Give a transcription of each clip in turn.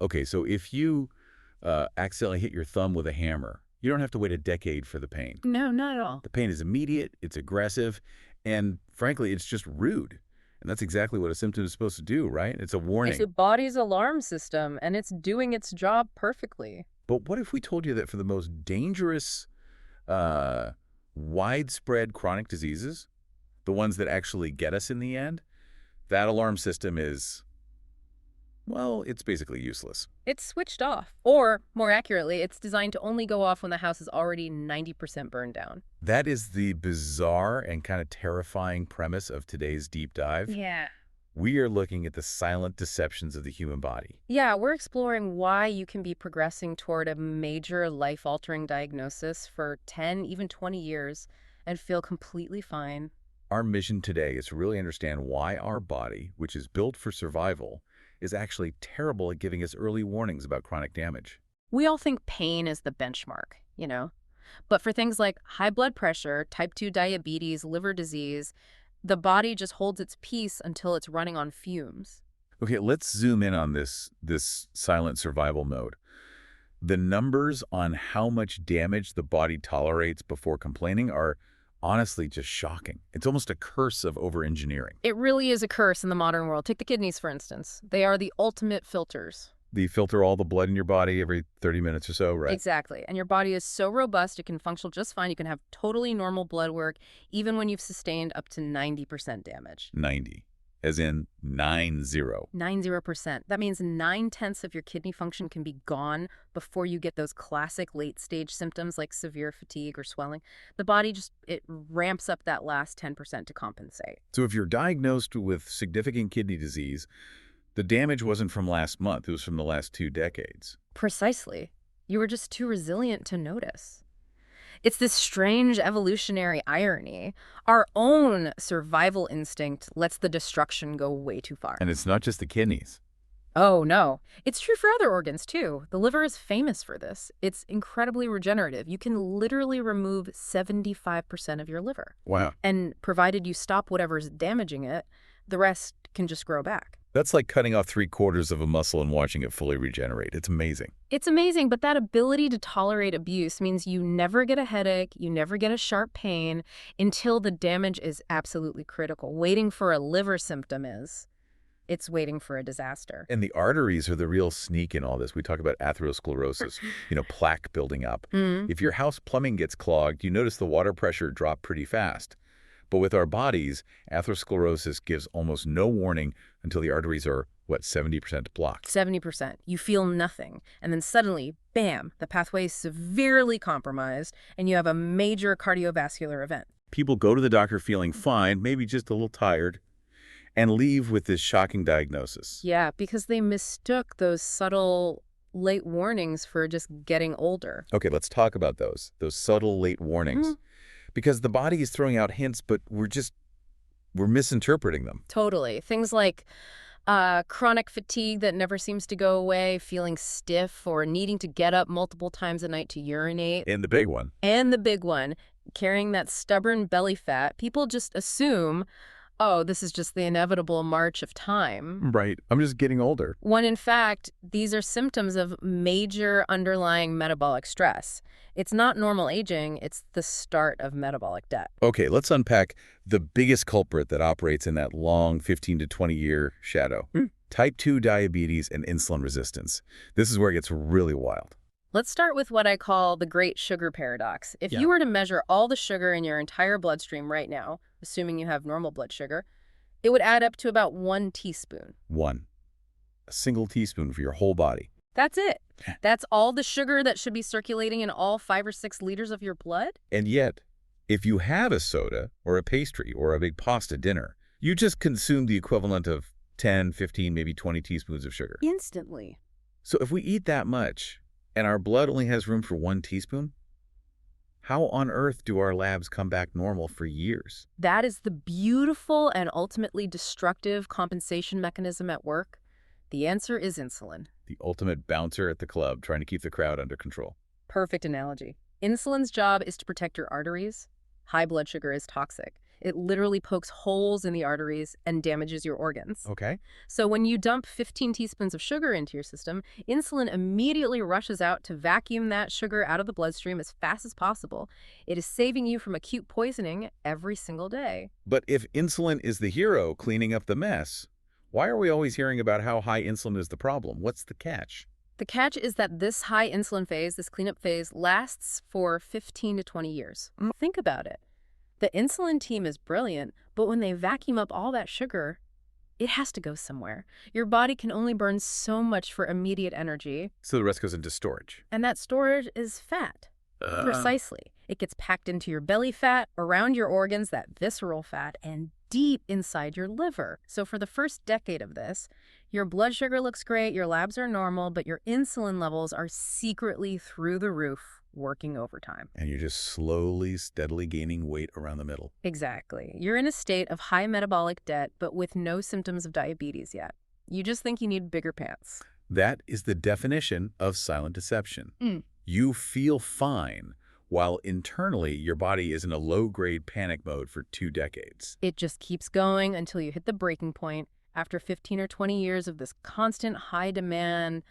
Okay, so if you accidentally hit your thumb with a hammer, you don't have to wait a decade for the pain. No, not at all. The pain is immediate, it's aggressive, and frankly, it's just rude. And that's exactly what a symptom is supposed to do, right? It's a It's warning. the body's alarm system, and it's doing its job perfectly. But what if we told you that for the most dangerous, uh, widespread chronic diseases, the ones that actually get us in the end, that alarm system is, well, it's basically useless. It's switched off. Or, more accurately, it's designed to only go off when the house is already 90% burned down. That is the bizarre and kind of terrifying premise of today's deep dive. Yeah. We are looking at the silent deceptions of the human body. Yeah, we're exploring why you can be progressing toward a major life-altering diagnosis for 10, even 20 years and feel completely fine. Our mission today is to really understand why our body, which is built for survival, is actually terrible at giving us early warnings about chronic damage. We all think pain is the benchmark, you know? But for things like high blood pressure, type 2 diabetes, liver disease, the body just holds its peace until it's running on fumes. Okay, let's zoom in on this silent survival mode. The numbers on how much damage the body tolerates before complaining are honestly just shocking. It's almost a curse of over-engineering. It really is a curse in the modern world. Take the kidneys, for instance. They are the ultimate filters. They filter all the blood in your body every 30 minutes or so, right? Exactly. And your body is so robust, it can function just fine. You can have totally normal blood work, even when you've sustained up to 90% damage. 90, as in 90. 90%. That means 9/10 of your kidney function can be gone before you get those classic late-stage symptoms like severe fatigue or swelling. The body it ramps up that last 10% to compensate. So if you're diagnosed with significant kidney disease, the damage wasn't from last month, it was from the last 2 decades. Precisely. You were just too resilient to notice. It's this strange evolutionary irony. Our own survival instinct lets the destruction go way too far. And it's not just the kidneys. Oh, no. It's true for other organs, too. The liver is famous for this. It's incredibly regenerative. You can literally remove 75% of your liver. Wow. And provided you stop whatever's damaging it, the rest can just grow back. That's like cutting off 3/4 of a muscle and watching it fully regenerate. It's amazing. It's amazing, but that ability to tolerate abuse means you never get a headache, you never get a sharp pain until the damage is absolutely critical. Waiting for a liver symptom it's waiting for a disaster. And the arteries are the real sneak in all this. We talk about atherosclerosis, plaque building up. Mm. If your house plumbing gets clogged, you notice the water pressure drop pretty fast. But with our bodies, atherosclerosis gives almost no warning until the arteries are, 70% blocked. 70%. You feel nothing. And then suddenly, bam, the pathway is severely compromised and you have a major cardiovascular event. People go to the doctor feeling fine, maybe just a little tired, and leave with this shocking diagnosis. Yeah, because they mistook those subtle late warnings for just getting older. Okay, let's talk about those subtle late warnings. Mhm. Because the body is throwing out hints, but we're misinterpreting them. Totally. Things like chronic fatigue that never seems to go away, feeling stiff, or needing to get up multiple times a night to urinate. And the big one. And the big one, carrying that stubborn belly fat. People just assume, oh, this is just the inevitable march of time. Right. I'm just getting older. When in fact, these are symptoms of major underlying metabolic stress. It's not normal aging, it's the start of metabolic debt. Okay, let's unpack the biggest culprit that operates in that long 15 to 20-year shadow. Type 2 diabetes and insulin resistance. This is where it gets really wild. Let's start with what I call the great sugar paradox. If you were to measure all the sugar in your entire bloodstream right now, assuming you have normal blood sugar, it would add up to about 1 teaspoon. A single teaspoon for your whole body. That's it. That's all the sugar that should be circulating in all 5 or 6 liters of your blood? And yet, if you have a soda or a pastry or a big pasta dinner, you just consume the equivalent of 10, 15, maybe 20 teaspoons of sugar. Instantly. So if we eat that much and our blood only has room for 1 teaspoon, how on earth do our labs come back normal for years? That is the beautiful and ultimately destructive compensation mechanism at work. The answer is insulin. The ultimate bouncer at the club trying to keep the crowd under control. Perfect analogy. Insulin's job is to protect your arteries. High blood sugar is toxic. It literally pokes holes in the arteries and damages your organs. Okay. So when you dump 15 teaspoons of sugar into your system, insulin immediately rushes out to vacuum that sugar out of the bloodstream as fast as possible. It is saving you from acute poisoning every single day. But if insulin is the hero cleaning up the mess, why are we always hearing about how high insulin is the problem? What's the catch? The catch is that this high insulin phase, this cleanup phase, lasts for 15 to 20 years. Think about it. The insulin team is brilliant, but when they vacuum up all that sugar, it has to go somewhere. Your body can only burn so much for immediate energy, So the rest goes into storage. and that storage is fat. Precisely. It gets packed into your belly fat, around your organs, that visceral fat, and deep inside your liver. So for the first decade of this, your blood sugar looks great, your labs are normal, but your insulin levels are secretly through the roof, working overtime. And you're just slowly, steadily gaining weight around the middle. Exactly. You're in a state of high metabolic debt, but with no symptoms of diabetes yet. You just think you need bigger pants. That is the definition of silent deception. You feel fine, while internally your body is in a low-grade panic mode for 2 decades. It just keeps going until you hit the breaking point. After 15 or 20 years of this constant high demand,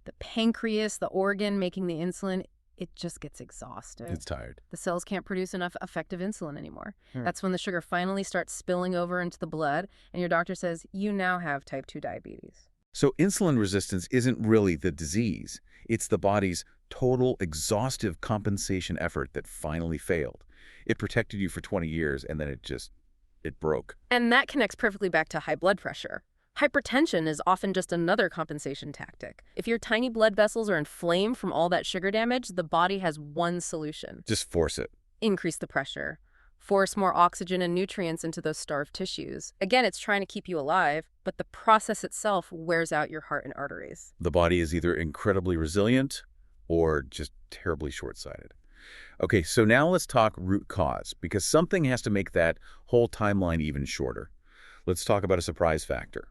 the pancreas, the organ making the insulin, it just gets exhausted. It's tired. The cells can't produce enough effective insulin anymore. That's when the sugar finally starts spilling over into the blood, and your doctor says, you now have type 2 diabetes. So insulin resistance isn't really the disease. It's the body's total exhaustive compensation effort that finally failed. It protected you for 20 years, and then it broke. And that connects perfectly back to high blood pressure. Hypertension is often just another compensation tactic. If your tiny blood vessels are inflamed from all that sugar damage, the body has one solution. Just force it. Increase the pressure. Force more oxygen and nutrients into those starved tissues. Again, it's trying to keep you alive, but the process itself wears out your heart and arteries. The body is either incredibly resilient or just terribly short-sighted. Okay, so now let's talk root cause, because something has to make that whole timeline even shorter. Let's talk about a surprise factor.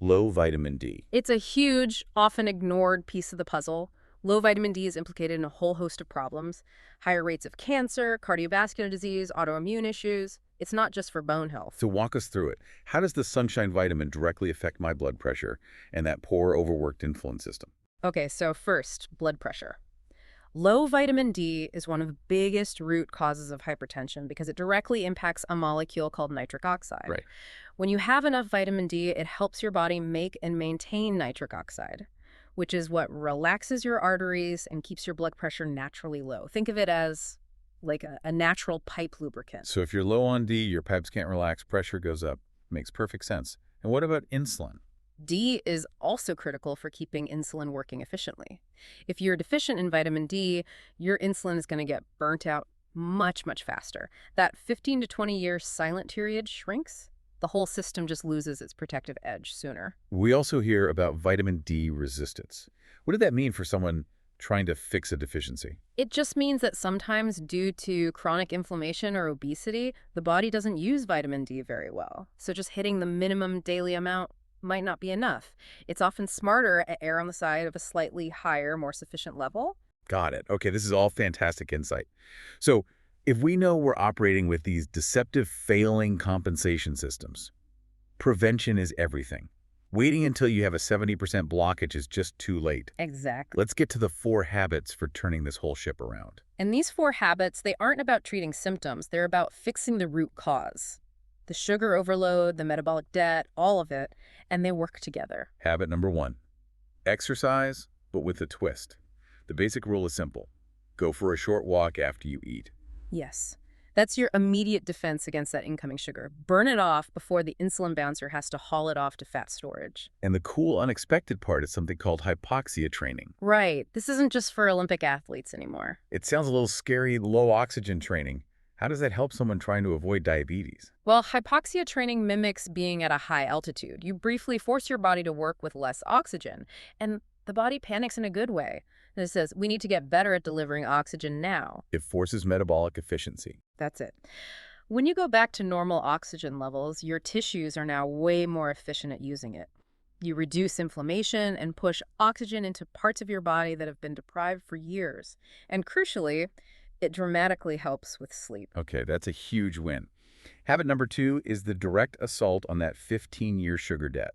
Low vitamin D. It's a huge, often ignored piece of the puzzle. Low vitamin D is implicated in a whole host of problems. Higher rates of cancer, cardiovascular disease, autoimmune issues. It's not just for bone health. So walk us through it. How does the sunshine vitamin directly affect my blood pressure and that poor, overworked insulin system? Okay, so first, blood pressure. Low vitamin D is one of the biggest root causes of hypertension because it directly impacts a molecule called nitric oxide. Right. When you have enough vitamin D, it helps your body make and maintain nitric oxide, which is what relaxes your arteries and keeps your blood pressure naturally low. Think of it as like a natural pipe lubricant. So if you're low on D, your pipes can't relax, pressure goes up. Makes perfect sense. And what about insulin? D is also critical for keeping insulin working efficiently. If you're deficient in vitamin D, your insulin is going to get burnt out much, much faster. That 15 to 20-year silent period shrinks. The whole system just loses its protective edge sooner. We also hear about vitamin D resistance. What did that mean for someone trying to fix a deficiency? It just means that sometimes due to chronic inflammation or obesity, the body doesn't use vitamin D very well. So just hitting the minimum daily amount might not be enough. It's often smarter to err on the side of a slightly higher, more sufficient level. Got it. Okay, this is all fantastic insight. So if we know we're operating with these deceptive, failing compensation systems, prevention is everything. Waiting until you have a 70% blockage is just too late. Exactly. Let's get to the 4 habits for turning this whole ship around. And these 4 habits, they aren't about treating symptoms. They're about fixing the root cause. The sugar overload, the metabolic debt, all of it, and they work together. Habit number 1, exercise, but with a twist. The basic rule is simple. Go for a short walk after you eat. Yes. That's your immediate defense against that incoming sugar. Burn it off before the insulin bouncer has to haul it off to fat storage. And the cool, unexpected part is something called hypoxia training. Right. This isn't just for Olympic athletes anymore. It sounds a little scary, low oxygen training. How does that help someone trying to avoid diabetes? Well, hypoxia training mimics being at a high altitude. You briefly force your body to work with less oxygen, and the body panics in a good way. And it says, we need to get better at delivering oxygen now. It forces metabolic efficiency. That's it. When you go back to normal oxygen levels, your tissues are now way more efficient at using it. You reduce inflammation and push oxygen into parts of your body that have been deprived for years. And crucially, it dramatically helps with sleep. Okay, that's a huge win. Habit number 2 is the direct assault on that 15-year sugar debt,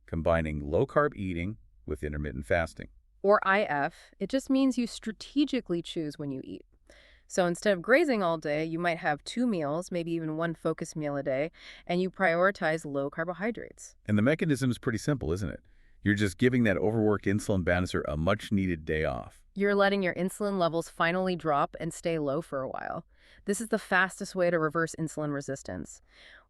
combining low-carb eating with intermittent fasting. Or IF, it just means you strategically choose when you eat. So instead of grazing all day, you might have 2 meals, maybe even one focus meal a day, and you prioritize low carbohydrates. And the mechanism is pretty simple, isn't it? You're just giving that overworked insulin balancer a much-needed day off. You're letting your insulin levels finally drop and stay low for a while. This is the fastest way to reverse insulin resistance.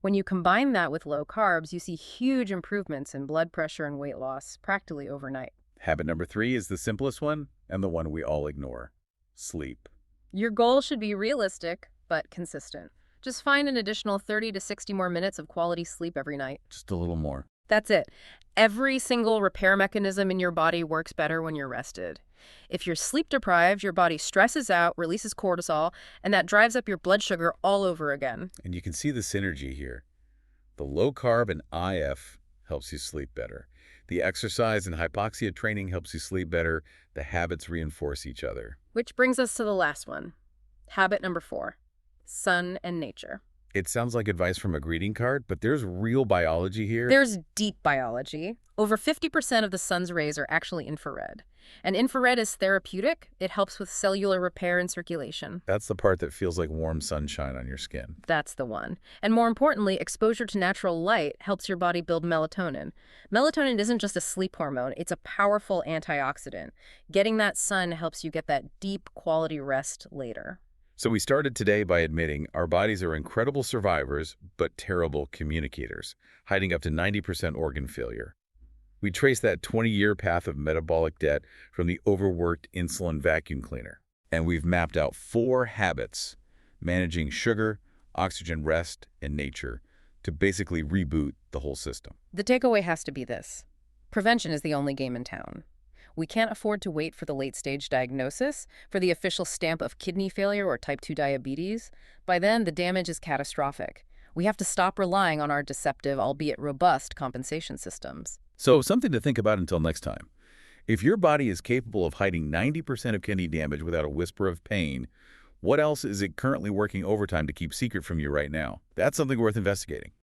When you combine that with low carbs, you see huge improvements in blood pressure and weight loss practically overnight. Habit number 3 is the simplest one and the one we all ignore. Sleep. Your goal should be realistic, but consistent. Just find an additional 30 to 60 more minutes of quality sleep every night. Just a little more. That's it. Every single repair mechanism in your body works better when you're rested. If you're sleep deprived, your body stresses out, releases cortisol, and that drives up your blood sugar all over again. And you can see the synergy here. The low-carb and IF helps you sleep better. The exercise and hypoxia training helps you sleep better. The habits reinforce each other. Which brings us to the last one. Habit number 4, sun and nature. It sounds like advice from a greeting card, but there's real biology here. There's deep biology. Over 50% of the sun's rays are actually infrared. And infrared is therapeutic. It helps with cellular repair and circulation. That's the part that feels like warm sunshine on your skin. That's the one. And more importantly, exposure to natural light helps your body build melatonin. Melatonin isn't just a sleep hormone, it's a powerful antioxidant. Getting that sun helps you get that deep quality rest later. So we started today by admitting our bodies are incredible survivors, but terrible communicators, hiding up to 90% organ failure. We traced that 20-year path of metabolic debt from the overworked insulin vacuum cleaner. And we've mapped out 4 habits, managing sugar, oxygen rest, and nature, to basically reboot the whole system. The takeaway has to be this. Prevention is the only game in town. We can't afford to wait for the late-stage diagnosis, for the official stamp of kidney failure or type 2 diabetes. By then, the damage is catastrophic. We have to stop relying on our deceptive, albeit robust, compensation systems. So something to think about until next time. If your body is capable of hiding 90% of kidney damage without a whisper of pain, what else is it currently working overtime to keep secret from you right now? That's something worth investigating.